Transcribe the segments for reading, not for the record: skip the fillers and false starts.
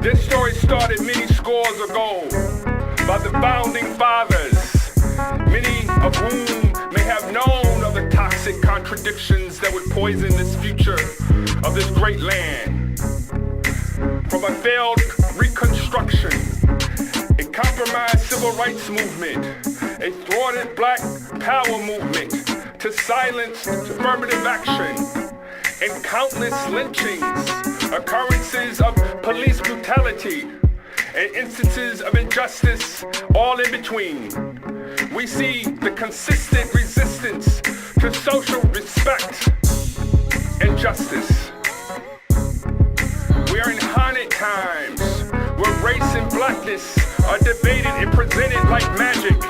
This story started many scores ago by the founding fathers, many of whom may have known of the toxic contradictions that would poison this future of this great land. From a failed reconstruction, a compromised civil rights movement, a thwarted black power movement, to silenced affirmative action, and countless lynchings, occurrences of police brutality, and instances of injustice, all in between. We see the consistent resistance to social respect and justice. We are in haunted times where race and blackness are debated and presented like magic,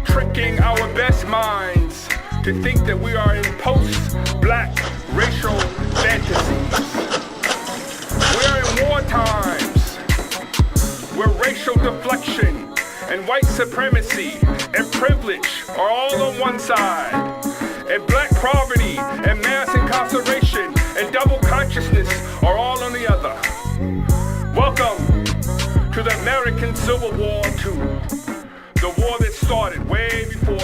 tricking our best minds to think that we are in post-black racial fantasies. We are in war times where racial deflection and white supremacy and privilege are all on one side, and black poverty and mass incarceration and double consciousness are all on the other. Welcome to the American Civil War II, the war that started way before